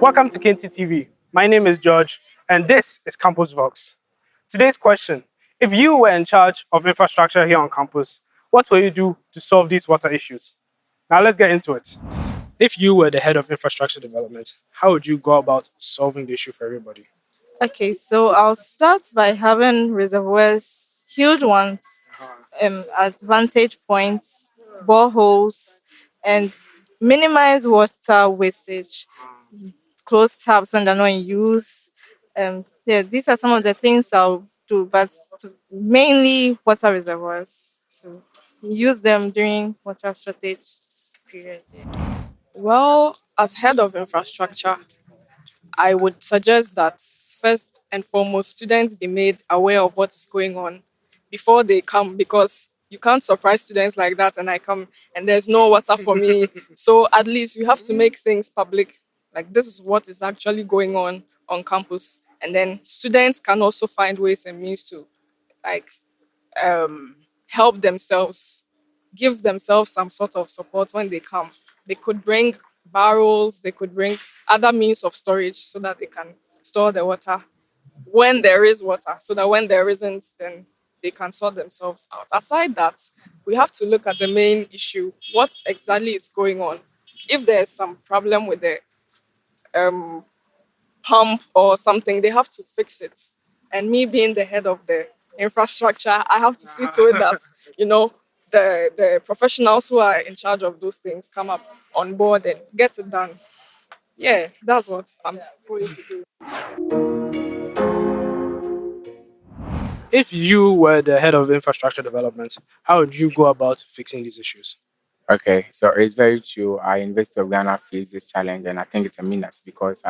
Welcome to Kente TV. My name is George, and this is Campus Vox. Today's question: if you were in charge of infrastructure here on campus, what will you do to solve these water issues? Now let's get into it. If you were the head of infrastructure development, how would you go about solving the issue for everybody? Okay, so I'll start by having reservoirs, huge ones, at vantage points, boreholes, and minimize water wastage. Close taps when they're not in use. Yeah, these are some of the things I'll do, but mainly water reservoirs to use them during water shortage period. Yeah. Well, as head of infrastructure, I would suggest that first and foremost, students be made aware of what is going on before they come because you can't surprise students like that and I come and there's no water for me. So at least we have to make things public. Like this is what is actually going on campus. And then students can also find ways and means to like help themselves, give themselves some sort of support when they come. They could bring barrels, they could bring other means of storage so that they can store the water when there is water, so that when there isn't, then they can sort themselves out. Aside that, we have to look at the main issue. What exactly is going on? If there's some problem with the um, pump or something, they have to fix it. And me being the head of the infrastructure, I have to see to it that, you know, the professionals who are in charge of those things come up on board and get it done. Yeah, that's what I'm going to do. If you were the head of infrastructure development, how would you go about fixing these issues? Okay, so it's very true. Our University of Ghana face this challenge, and I think it's a menace because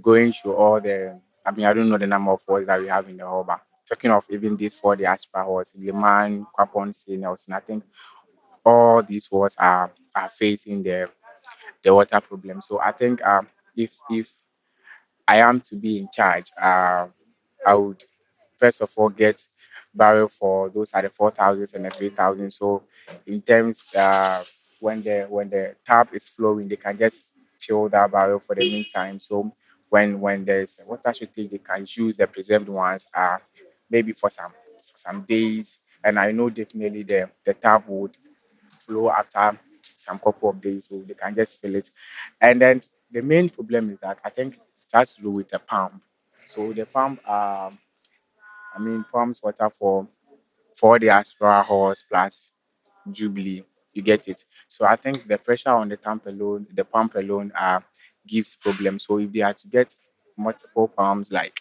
going through all the, I mean, I don't know the number of wards that we have in the hall, but talking of even these four diaspora halls, Liman, Kwapon, Nelson, I think all these wards are facing the water problem. So I think if I am to be in charge, I would first of all get barrel for those are the 4,000s and the 3,000. So in terms when the tap is flowing, they can just fill that barrel for the meantime. So when there's a water shortage, they can use the preserved ones maybe for some days. And I know definitely the tap would flow after some couple of days, so they can just fill it. And then the main problem is that I think it has to do with the pump. So the pump, pumps water for the Aspera horse plus Jubilee. You get it. So I think the pressure on the pump alone gives problems. So if they are to get multiple pumps like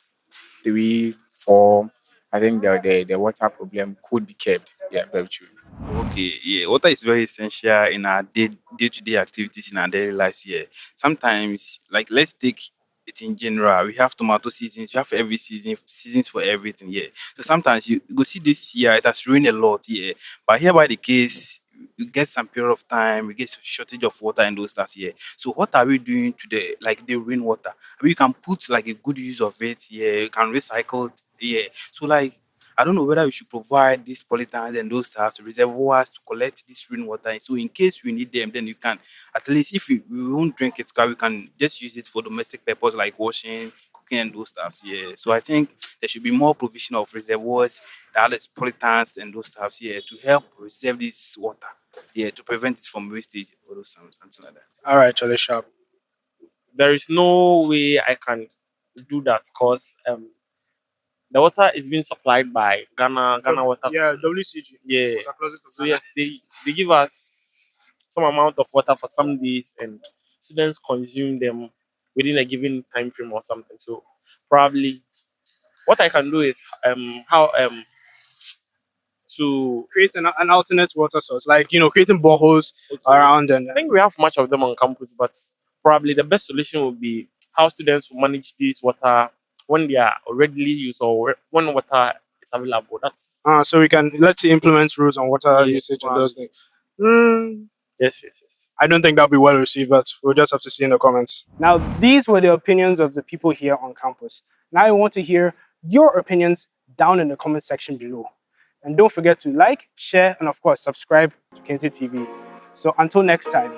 three, four, I think the water problem could be kept. Yeah, very true. Okay, yeah, water is very essential in our day-to-day activities in our daily lives here. Sometimes, like let's take it in general, we have tomato seasons, we have every seasons for everything here. So sometimes you go see this year, it has rained a lot here, but here by the case, you get some period of time, we get shortage of water and those stuff here. So what are we doing to the rainwater? We can put like a good use of it here, you can recycle it here. So like I don't know whether we should provide these pollutants and those stuff to reservoirs to collect this rainwater. So in case we need them, then you can at least if we won't drink it, we can just use it for domestic purpose like washing, cooking and those stuffs. Yeah. So I think there should be more provision of reservoirs, the other pollutants and those stuffs here to help reserve this water. Yeah, to prevent it from wastage or something like that. All right, Charlie Sharp. There is no way I can do that because the water is being supplied by Ghana Water. Yeah, WCG. Yeah. So yes, they give us some amount of water for some days, and students consume them within a given time frame or something. So probably what I can do is how to Create an alternate water source, like creating boreholes around and I think we have much of them on campus, but probably the best solution would be how students will manage this water when they are readily used or when water is available. That's so we can let's say implement rules on water Yeah, usage and those things. Mm, yes. I don't think that'll be well received, but we'll just have to see in the comments. Now, these were the opinions of the people here on campus. Now I want to hear your opinions down in the comment section below. And don't forget to like, share, and of course, subscribe to Kente TV. So until next time,